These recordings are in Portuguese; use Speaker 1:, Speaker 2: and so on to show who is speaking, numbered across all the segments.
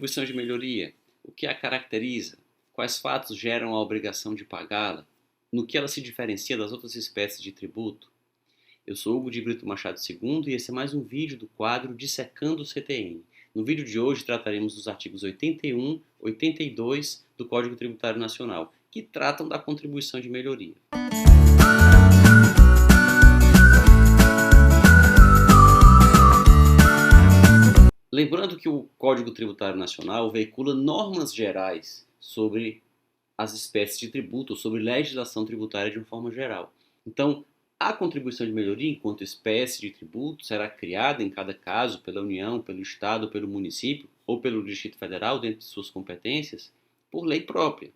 Speaker 1: contribuição de melhoria? O que a caracteriza? Quais fatos geram a obrigação de pagá-la? No que ela se diferencia das outras espécies de tributo? Eu sou Hugo de Brito Machado II e esse é mais um vídeo do quadro Dissecando o CTN. No vídeo de hoje trataremos dos artigos 81 e 82 do Código Tributário Nacional, que tratam da contribuição de melhoria. Lembrando que o Código Tributário Nacional veicula normas gerais sobre as espécies de tributo, ou sobre legislação tributária de uma forma geral. Então, a contribuição de melhoria enquanto espécie de tributo será criada em cada caso pela União, pelo Estado, pelo município ou pelo Distrito Federal, dentro de suas competências, por lei própria.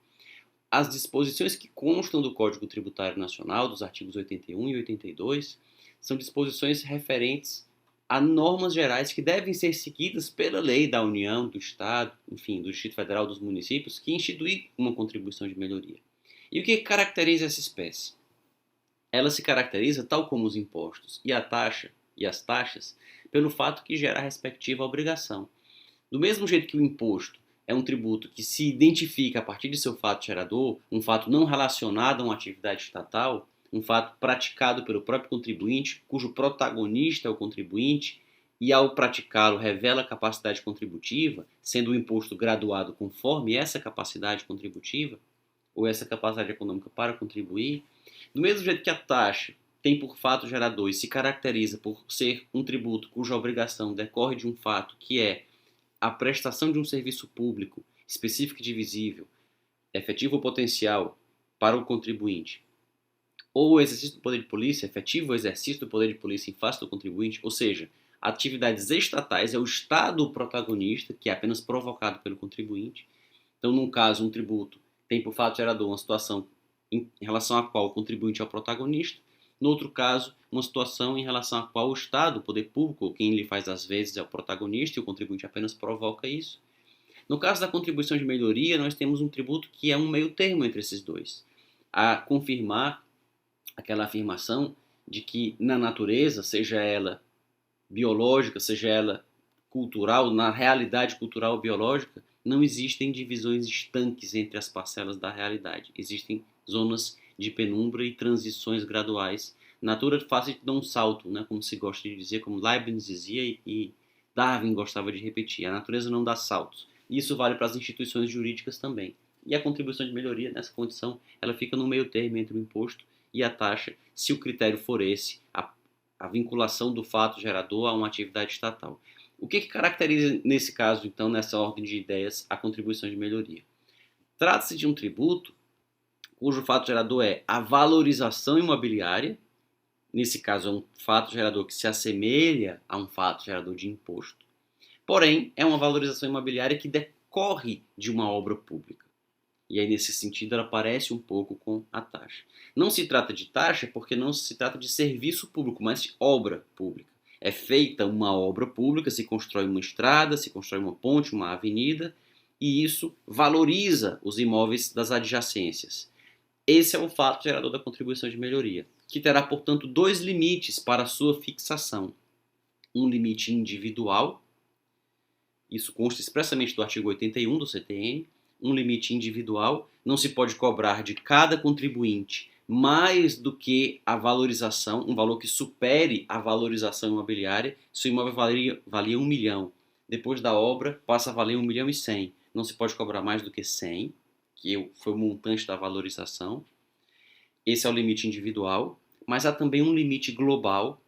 Speaker 1: As disposições que constam do Código Tributário Nacional, dos artigos 81 e 82, são disposições referentes a normas gerais que devem ser seguidas pela lei da União, do Estado, enfim, do Distrito Federal, dos municípios, que institui uma contribuição de melhoria. E o que caracteriza essa espécie? Ela se caracteriza, tal como os impostos e a taxa e as taxas, pelo fato que gera a respectiva obrigação. Do mesmo jeito que o imposto é um tributo que se identifica a partir de seu fato gerador, um fato não relacionado a uma atividade estatal, um fato praticado pelo próprio contribuinte, cujo protagonista é o contribuinte, e ao praticá-lo revela a capacidade contributiva, sendo o imposto graduado conforme essa capacidade contributiva, ou essa capacidade econômica para contribuir. Do mesmo jeito que a taxa tem por fato gerador e se caracteriza por ser um tributo cuja obrigação decorre de um fato que é a prestação de um serviço público específico e divisível, efetivo ou potencial, para o contribuinte, ou o exercício do poder de polícia, efetivo exercício do poder de polícia em face do contribuinte, ou seja, atividades estatais é o Estado o protagonista, que é apenas provocado pelo contribuinte. Então, num caso, um tributo tem por fato gerador uma situação em relação à qual o contribuinte é o protagonista, no outro caso, uma situação em relação à qual o Estado, o poder público, ou quem lhe faz as vezes, é o protagonista e o contribuinte apenas provoca isso. No caso da contribuição de melhoria, nós temos um tributo que é um meio termo entre esses dois, a confirmar aquela afirmação de que na natureza, seja ela biológica, seja ela cultural, na realidade cultural ou biológica, não existem divisões estanques entre as parcelas da realidade. Existem zonas de penumbra e transições graduais. Natura faz de dar um salto, né, como se gosta de dizer, como Leibniz dizia e Darwin gostava de repetir. A natureza não dá saltos. Isso vale para as instituições jurídicas também. E a contribuição de melhoria, nessa condição, ela fica no meio termo entre o imposto e a taxa, se o critério for esse, a vinculação do fato gerador a uma atividade estatal. O que caracteriza, nesse caso, então, nessa ordem de ideias, a contribuição de melhoria? Trata-se de um tributo cujo fato gerador é a valorização imobiliária, nesse caso é um fato gerador que se assemelha a um fato gerador de imposto, porém é uma valorização imobiliária que decorre de uma obra pública. E aí, nesse sentido, ela parece um pouco com a taxa. Não se trata de taxa porque não se trata de serviço público, mas de obra pública. É feita uma obra pública, se constrói uma estrada, se constrói uma ponte, uma avenida, e isso valoriza os imóveis das adjacências. Esse é o fato gerador da contribuição de melhoria, que terá, portanto, dois limites para a sua fixação. Um limite individual, isso consta expressamente do artigo 81 do CTN, um limite individual, não se pode cobrar de cada contribuinte mais do que a valorização, um valor que supere a valorização imobiliária. Se o imóvel valia 1 milhão, depois da obra passa a valer 1 milhão e 100. Não se pode cobrar mais do que 100, que foi o montante da valorização. Esse é o limite individual, mas há também um limite global,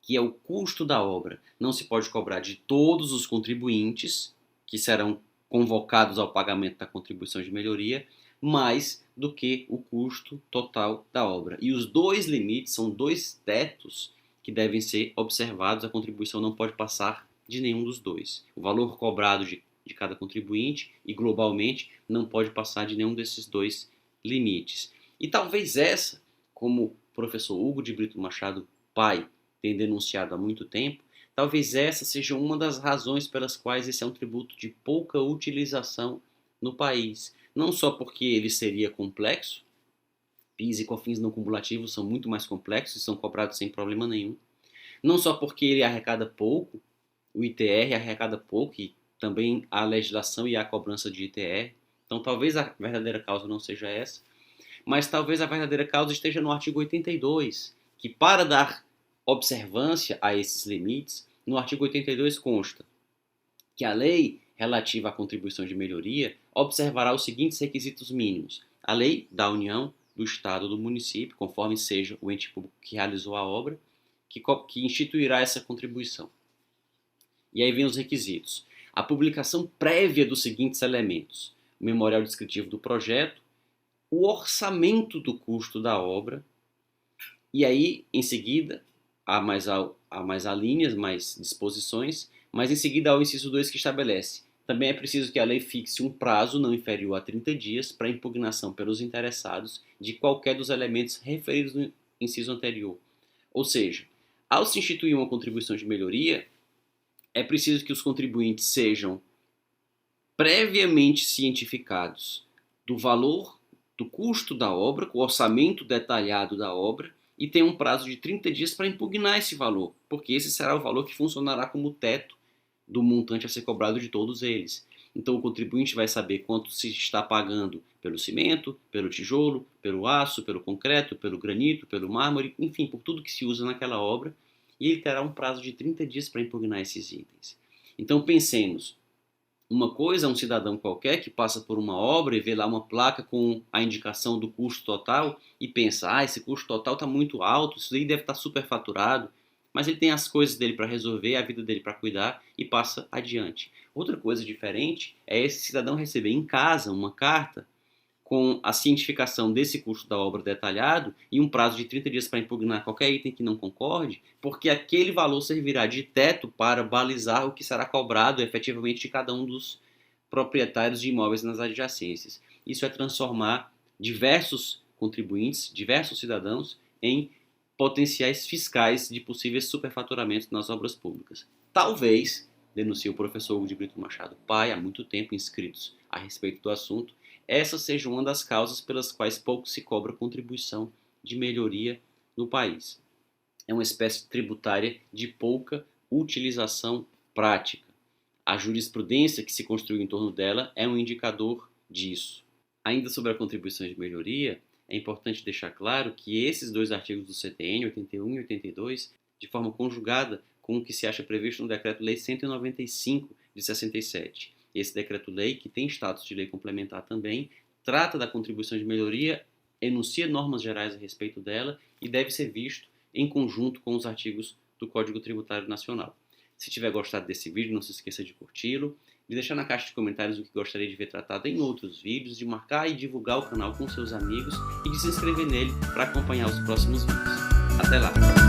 Speaker 1: que é o custo da obra. Não se pode cobrar de todos os contribuintes, que serão convocados ao pagamento da contribuição de melhoria, mais do que o custo total da obra. E os dois limites são dois tetos que devem ser observados. A contribuição não pode passar de nenhum dos dois. O valor cobrado de cada contribuinte e globalmente não pode passar de nenhum desses dois limites. E talvez essa, como o professor Hugo de Brito Machado, pai, tem denunciado há muito tempo, talvez essa seja uma das razões pelas quais esse é um tributo de pouca utilização no país. Não só porque ele seria complexo, PIS e COFINS não cumulativos são muito mais complexos e são cobrados sem problema nenhum. Não só porque ele arrecada pouco, o ITR arrecada pouco e também há legislação e há cobrança de ITR. Então, talvez a verdadeira causa não seja essa, mas talvez a verdadeira causa esteja no artigo 82, que para dar observância a esses limites, no artigo 82 consta que a lei relativa à contribuição de melhoria observará os seguintes requisitos mínimos. A lei da União, do Estado ou do município, conforme seja o ente público que realizou a obra, que instituirá essa contribuição. E aí vem os requisitos. A publicação prévia dos seguintes elementos: o memorial descritivo do projeto, o orçamento do custo da obra, e aí, em seguida, há mais alíneas, mais disposições, mas em seguida há o inciso 2 que estabelece: também é preciso que a lei fixe um prazo não inferior a 30 dias para impugnação pelos interessados de qualquer dos elementos referidos no inciso anterior. Ou seja, ao se instituir uma contribuição de melhoria, é preciso que os contribuintes sejam previamente cientificados do valor, do custo da obra, com o orçamento detalhado da obra, e tenham um prazo de 30 dias para impugnar esse valor, porque esse será o valor que funcionará como teto do montante a ser cobrado de todos eles. Então o contribuinte vai saber quanto se está pagando pelo cimento, pelo tijolo, pelo aço, pelo concreto, pelo granito, pelo mármore, enfim, por tudo que se usa naquela obra, e ele terá um prazo de 30 dias para impugnar esses itens. Então pensemos, uma coisa é um cidadão qualquer que passa por uma obra e vê lá uma placa com a indicação do custo total e pensa, esse custo total está muito alto, isso daí deve estar superfaturado, mas ele tem as coisas dele para resolver, a vida dele para cuidar e passa adiante. Outra coisa diferente é esse cidadão receber em casa uma carta com a cientificação desse custo da obra detalhado e um prazo de 30 dias para impugnar qualquer item que não concorde, porque aquele valor servirá de teto para balizar o que será cobrado efetivamente de cada um dos proprietários de imóveis nas adjacências. Isso é transformar diversos contribuintes, diversos cidadãos, em potenciais fiscais de possíveis superfaturamentos nas obras públicas. Talvez, denuncia o professor Hugo de Brito Machado Pai, há muito tempo inscritos a respeito do assunto, essa seja uma das causas pelas quais pouco se cobra contribuição de melhoria no país. É uma espécie tributária de pouca utilização prática. A jurisprudência que se construiu em torno dela é um indicador disso. Ainda sobre a contribuição de melhoria, é importante deixar claro que esses dois artigos do CTN, 81 e 82, de forma conjugada com o que se acha previsto no Decreto-Lei 195 de 67. Esse decreto-lei, que tem status de lei complementar também, trata da contribuição de melhoria, enuncia normas gerais a respeito dela e deve ser visto em conjunto com os artigos do Código Tributário Nacional. Se tiver gostado desse vídeo, não se esqueça de curti-lo, de deixar na caixa de comentários o que gostaria de ver tratado em outros vídeos, de marcar e divulgar o canal com seus amigos e de se inscrever nele para acompanhar os próximos vídeos. Até lá!